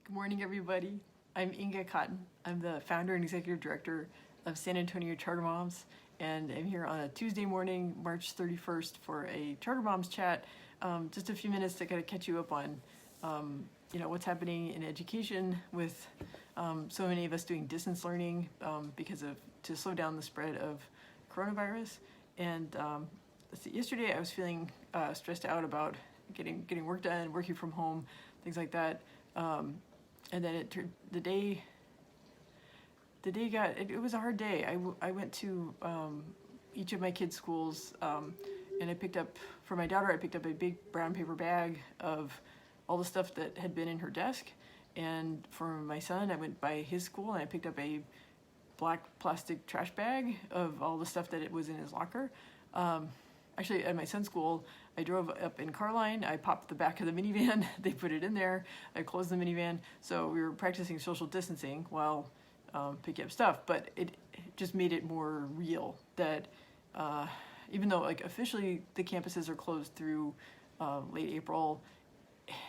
Good morning, everybody. I'm Inga Cotton. I'm the founder and executive director of San Antonio Charter Moms, and I'm here on a Tuesday morning, March 31st, for a Charter Moms chat. Just a few minutes to kind of catch you up on, what's happening in education with so many of us doing distance learning to slow down the spread of coronavirus. And yesterday I was feeling stressed out about getting work done, working from home, things like that. And then the day it was a hard day. I went to each of my kids' schools, and I picked up, for my daughter, I picked up a big brown paper bag of all the stuff that had been in her desk. And for my son, I went by his school and I picked up a black plastic trash bag of all the stuff that it was in his locker. Actually, at my son's school, I drove up in Carline, I popped the back of the minivan, they put it in there, I closed the minivan, so we were practicing social distancing while picking up stuff, but it just made it more real that even though officially the campuses are closed through late April,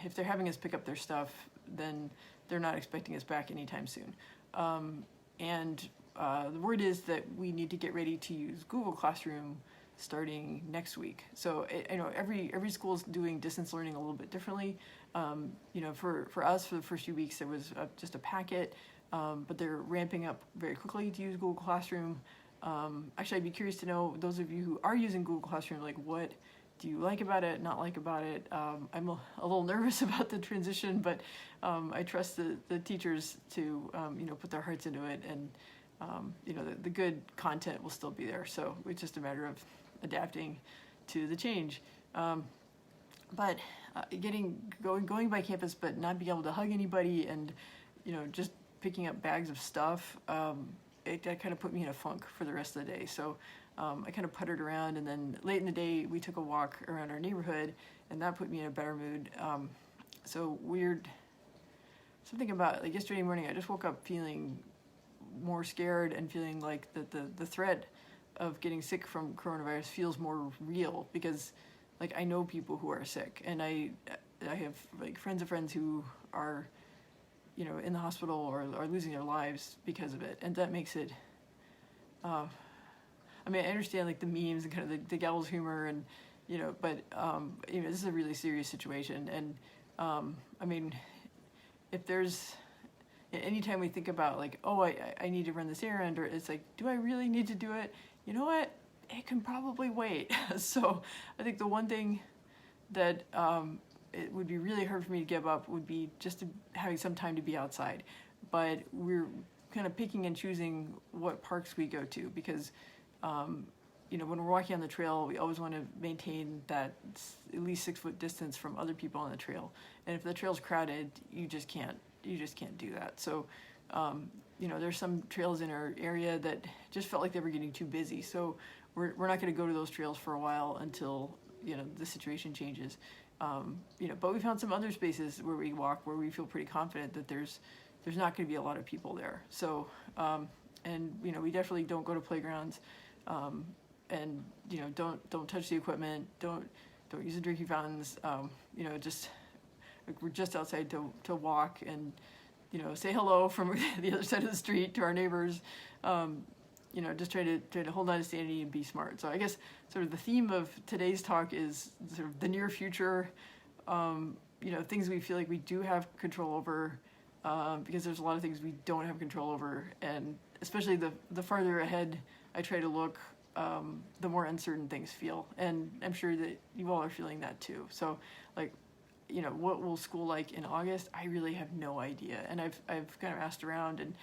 if they're having us pick up their stuff, then they're not expecting us back anytime soon. The word is that we need to get ready to use Google Classroom starting next week. So I know every school is doing distance learning a little bit differently. For us, for the first few weeks, there was just a packet, but they're ramping up very quickly to use Google Classroom. Actually, I'd be curious to know, those of you who are using Google Classroom, what do you like about it, not like about it? I'm a little nervous about the transition, but I trust the teachers to put their hearts into it, and the good content will still be there. So it's just a matter of adapting to the change. But going by campus, but not being able to hug anybody, and just picking up bags of stuff, that kind of put me in a funk for the rest of the day. So I kind of puttered around, and then late in the day we took a walk around our neighborhood, and that put me in a better mood. Something about yesterday morning, I just woke up feeling more scared and feeling like the threat of getting sick from coronavirus feels more real, because I know people who are sick, and I have friends of friends who are in the hospital or are losing their lives because of it, and that makes it I understand the memes and kind of the gallows humor, and but this is a really serious situation. And if there's anytime we think about I need to run this errand, or it's do I really need to do it? You know what? It can probably wait. So I think the one thing that it would be really hard for me to give up would be just having some time to be outside. But we're kind of picking and choosing what parks we go to, because when we're walking on the trail, we always want to maintain that at least 6 foot distance from other people on the trail. And if the trail's crowded, you just can't do that. So there's some trails in our area that just felt like they were getting too busy. So we're not going to go to those trails for a while until the situation changes. But we found some other spaces where we walk where we feel pretty confident that there's not going to be a lot of people there. So we definitely don't go to playgrounds, and don't touch the equipment. Don't use the drinking fountains. We're just outside to walk and say hello from the other side of the street to our neighbors. Just try to hold on to sanity and be smart. So I guess sort of the theme of today's talk is sort of the near future, things we feel like we do have control over, because there's a lot of things we don't have control over, and especially the farther ahead I try to look, the more uncertain things feel. And I'm sure that you all are feeling that too. So what will school like in August? I really have no idea. And I've kind of asked around, and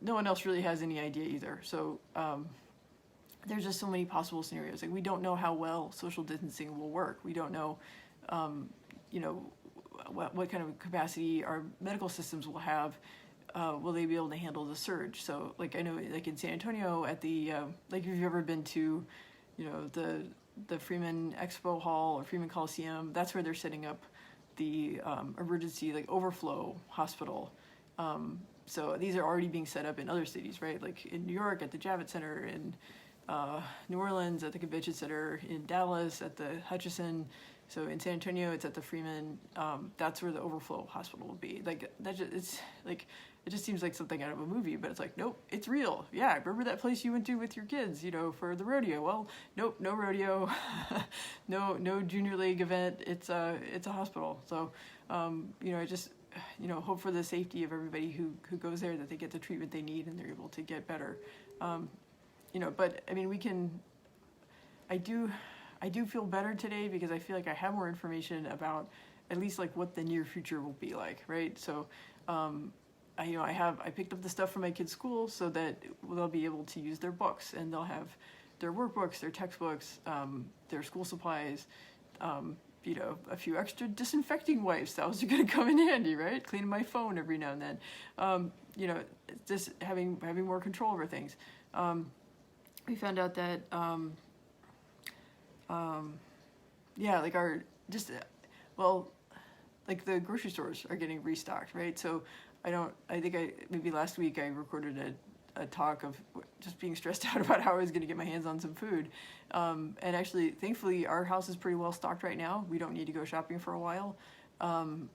no one else really has any idea either. So there's just so many possible scenarios. We don't know how well social distancing will work. We don't know, what kind of capacity our medical systems will have. Will they be able to handle the surge? So I know in San Antonio at the if you've ever been to the Freeman Expo hall or Freeman Coliseum, that's where they're setting up the emergency overflow hospital. So these are already being set up in other cities, right? In New York at the Javits Center, in New Orleans at the Convention Center, in Dallas at the Hutchison. So in San Antonio, it's at the Freeman. That's where the overflow hospital will be. Like that, it's like it just seems like something out of a movie, but it's like, nope, it's real. Yeah, remember that place you went to with your kids, for the rodeo? Well, nope, no rodeo, no junior league event. It's a hospital. So, I just hope for the safety of everybody who goes there, that they get the treatment they need and they're able to get better. But I mean, I do feel better today because I feel like I have more information about at least like what the near future will be like, right? So, I picked up the stuff from my kids' school so that they'll be able to use their books, and they'll have their workbooks, their textbooks, their school supplies, a few extra disinfecting wipes. Those are going to come in handy, right? Cleaning my phone every now and then. Just having more control over things. We found out that, like the grocery stores are getting restocked, right? So maybe last week I recorded a talk of just being stressed out about how I was going to get my hands on some food. And actually, thankfully, our house is pretty well stocked right now. We don't need to go shopping for a while. Some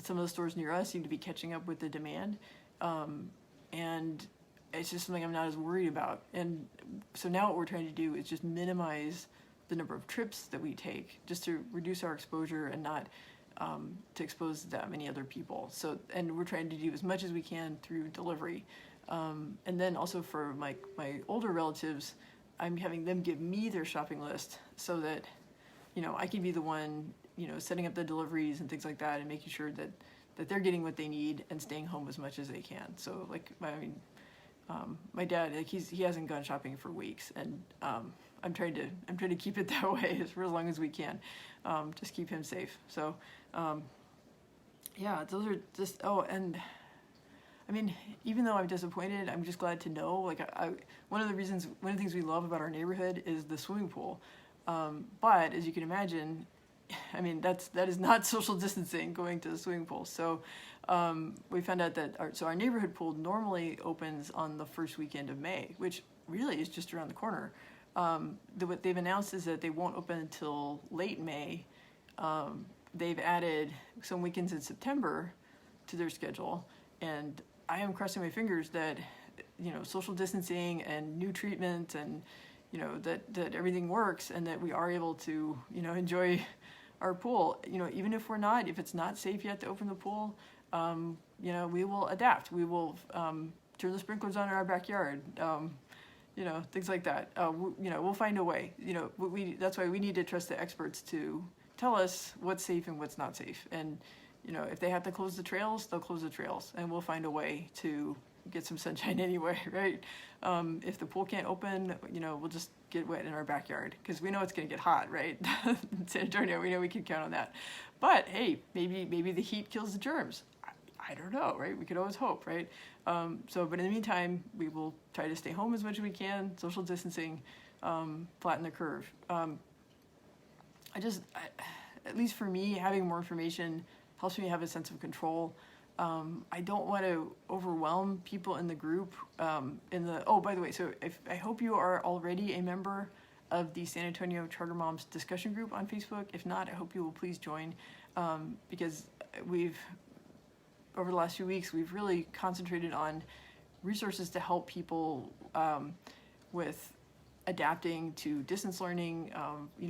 of the stores near us seem to be catching up with the demand. And it's just something I'm not as worried about. And so now what we're trying to do is just minimize the number of trips that we take, just to reduce our exposure and not to expose that many other people. So, and we're trying to do as much as we can through delivery. And then also for my older relatives, I'm having them give me their shopping list so that, I can be the one, setting up the deliveries and things like that, and making sure that they're getting what they need and staying home as much as they can. So my dad, he hasn't gone shopping for weeks, and I'm trying to keep it that way for as long as we can, just keep him safe. So, those are just. Oh, and I mean, even though I'm disappointed, I'm just glad to know. Like, one of the things we love about our neighborhood is the swimming pool. But as you can imagine, I mean, that is not social distancing, going to the swimming pool. So we found out that our neighborhood pool normally opens on the first weekend of May, which really is just around the corner. What they've announced is that they won't open until late May. They've added some weekends in September to their schedule, and I am crossing my fingers that social distancing and new treatment and that everything works, and that we are able to enjoy our pool. Even if it's not safe yet to open the pool, we will adapt. We will turn the sprinklers on in our backyard. Things like that. We'll find a way. That's why we need to trust the experts to tell us what's safe and what's not safe. And if they have to close the trails, they'll close the trails, and we'll find a way to get some sunshine anyway, right? If the pool can't open, we'll just get wet in our backyard, because we know it's going to get hot, right? In San Antonio, we know we can count on that. But hey, maybe the heat kills the germs. I don't know, right? We could always hope, right? But in the meantime, we will try to stay home as much as we can, social distancing, flatten the curve. At least for me, having more information helps me have a sense of control. I don't want to overwhelm people in the group. By the way, so I hope you are already a member of the San Antonio Charter Moms discussion group on Facebook. If not, I hope you will please join, because over the last few weeks, we've really concentrated on resources to help people with adapting to distance learning,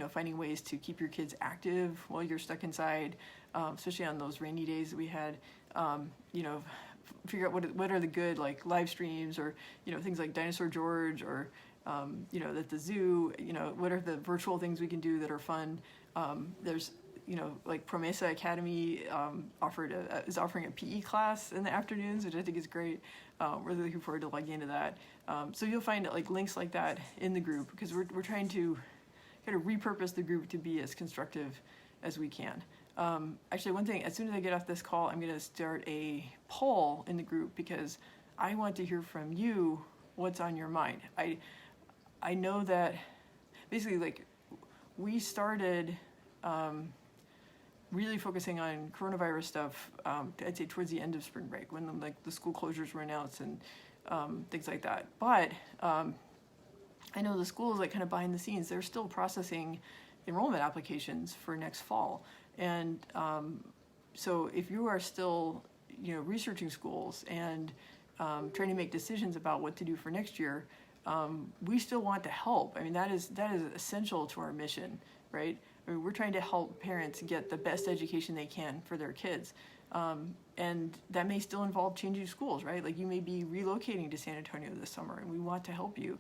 finding ways to keep your kids active while you're stuck inside, especially on those rainy days that we had. Figure out what are the good, like, live streams, or things like Dinosaur George, or at the zoo. What are the virtual things we can do that are fun? There's like Promesa Academy is offering a PE class in the afternoons, which I think is great. We're really looking forward to logging into that. So you'll find like links like that in the group, because we're trying to kind of repurpose the group to be as constructive as we can. Actually, one thing, as soon as I get off this call, I'm going to start a poll in the group, because I want to hear from you what's on your mind. I know that basically, like, we started really focusing on coronavirus stuff, I'd say towards the end of spring break, when the school closures were announced and things like that. But I know the schools, like, kind of behind the scenes, they're still processing enrollment applications for next fall. And so if you are still, researching schools and trying to make decisions about what to do for next year, we still want to help. I mean, that is essential to our mission, right? I mean, we're trying to help parents get the best education they can for their kids. And that may still involve changing schools, right? Like, you may be relocating to San Antonio this summer, and we want to help you.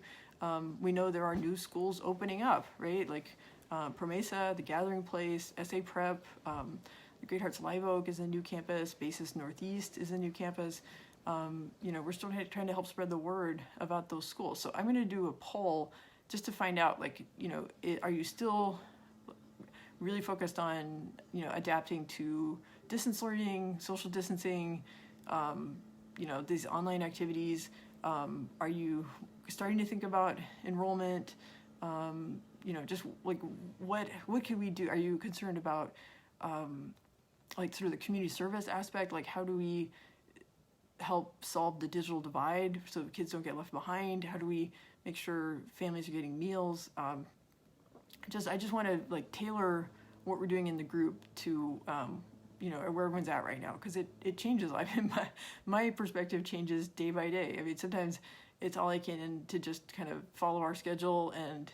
We know there are new schools opening up, right? Like Promesa, the Gathering Place, SA Prep, the Great Hearts Live Oak is a new campus, Basis Northeast is a new campus. We're still trying to help spread the word about those schools. So I'm going to do a poll just to find out, are you still really focused on, adapting to distance learning, social distancing, these online activities? Are you starting to think about enrollment? Just like what can we do? Are you concerned about sort of the community service aspect? Like, how do we help solve the digital divide so kids don't get left behind? How do we make sure families are getting meals? I just want to tailor what we're doing in the group to where everyone's at right now, because it changes. I mean, my perspective changes day by day. I mean, sometimes it's all I can to just kind of follow our schedule and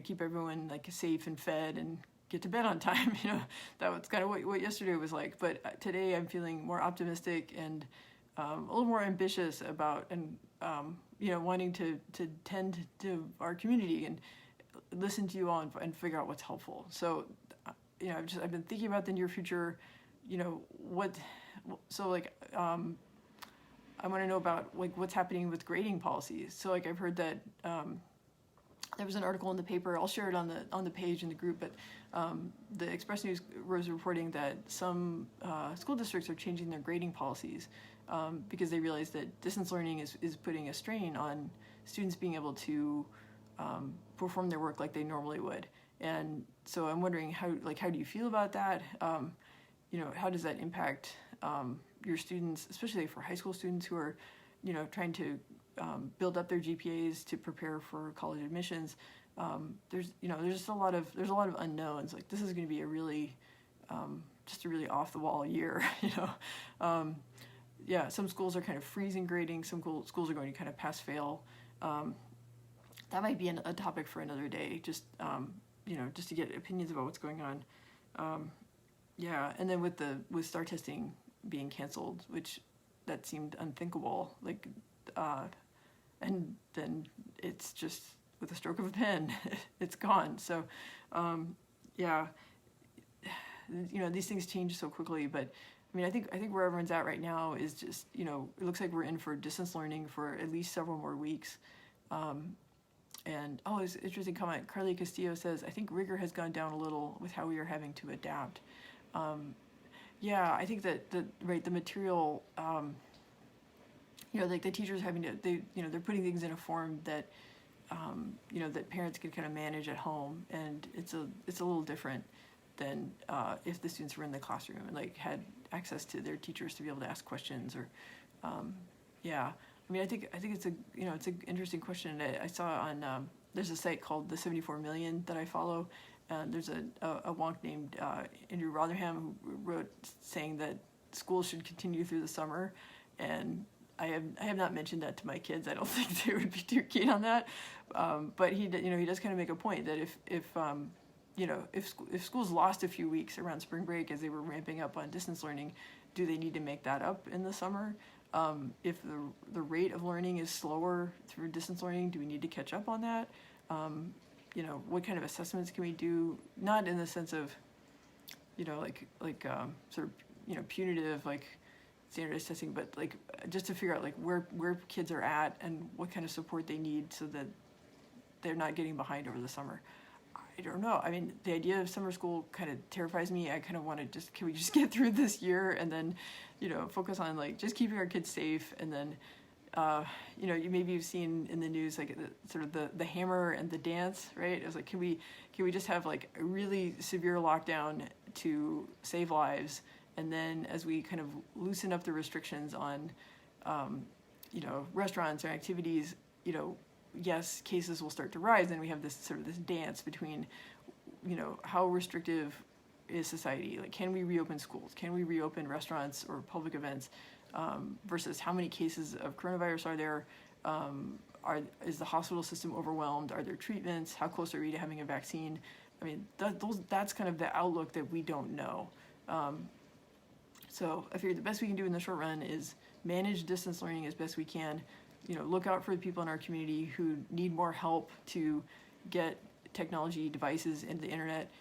keep everyone safe and fed and get to bed on time. That was kind of what yesterday was like. But today I'm feeling more optimistic and a little more ambitious about wanting to tend to our community and listen to you all and figure out what's helpful. So I've been thinking about the near future. I want to know about what's happening with grading policies. So I've heard that there was an article in the paper. I'll share it on the page in the group. But the Express News was reporting that some school districts are changing their grading policies because they realize that distance learning is putting a strain on students being able to perform their work like they normally would. And so I'm wondering how do you feel about that? How does that impact your students, especially for high school students who are, trying to build up their GPAs to prepare for college admissions? There's just a lot of unknowns. This is going to be a really off the wall year. Some schools are kind of freezing grading. Some schools are going to kind of pass fail. That might be a topic for another day. Just to get opinions about what's going on. And then with STAAR testing being canceled, which that seemed unthinkable, and then it's just with a stroke of a pen, it's gone. So, these things change so quickly. But I mean, I think where everyone's at right now is just, it looks like we're in for distance learning for at least several more weeks. It's an interesting comment. Carly Castillo says, I think rigor has gone down a little with how we are having to adapt. I think that the material, the teachers having to, they're putting things in a form that, that parents can kind of manage at home. And it's a little different than if the students were in the classroom and had access to their teachers to be able to ask questions or, I mean, I think it's it's an interesting question. I saw on there's a site called the 74 Million that I follow. There's a wonk named Andrew Rotherham who wrote saying that schools should continue through the summer, and I have not mentioned that to my kids. I don't think they would be too keen on that. But he does kind of make a point that if schools lost a few weeks around spring break as they were ramping up on distance learning, do they need to make that up in the summer? If the rate of learning is slower through distance learning, do we need to catch up on that? What kind of assessments can we do? Not in the sense of, sort of, punitive, standardized testing, but just to figure out where kids are at and what kind of support they need so that they're not getting behind over the summer. I don't know. I mean, the idea of summer school kind of terrifies me. I kind of want to can we just get through this year and then, focus on just keeping our kids safe. And then, you've seen in the news, the hammer and the dance, right? It was can we just have a really severe lockdown to save lives? And then as we kind of loosen up the restrictions on, restaurants or activities, yes, cases will start to rise, and we have this dance between how restrictive is society? Like, can we reopen schools? Can we reopen restaurants or public events? Versus how many cases of coronavirus are there? Is the hospital system overwhelmed? Are there treatments? How close are we to having a vaccine? I mean, that's kind of the outlook that we don't know. So I figured the best we can do in the short run is manage distance learning as best we can. Look out for the people in our community who need more help to get technology devices into the internet.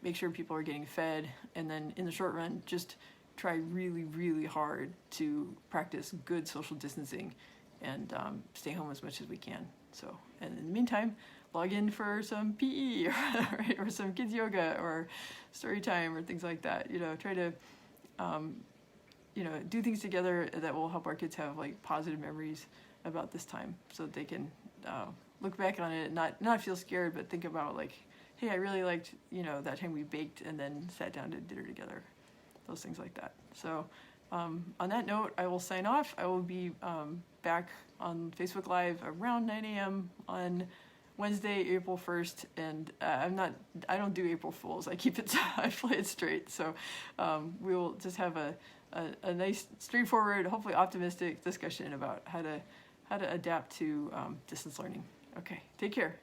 Make sure people are getting fed, and then in the short run, just try really, really hard to practice good social distancing and stay home as much as we can. So, and in the meantime, log in for some PE or some kids yoga or story time or things like that. Try to do things together that will help our kids have like positive memories about this time, so that they can look back on it, not feel scared, but think about like, hey, I really liked that time we baked and then sat down to dinner together. Those things like that. So on that note, I will sign off. I will be back on Facebook Live around 9 a.m. on Wednesday, April 1st, and I don't do April Fools. I play it straight. So we will just have a nice, straightforward, hopefully optimistic discussion about how to adapt to distance learning. Okay, take care.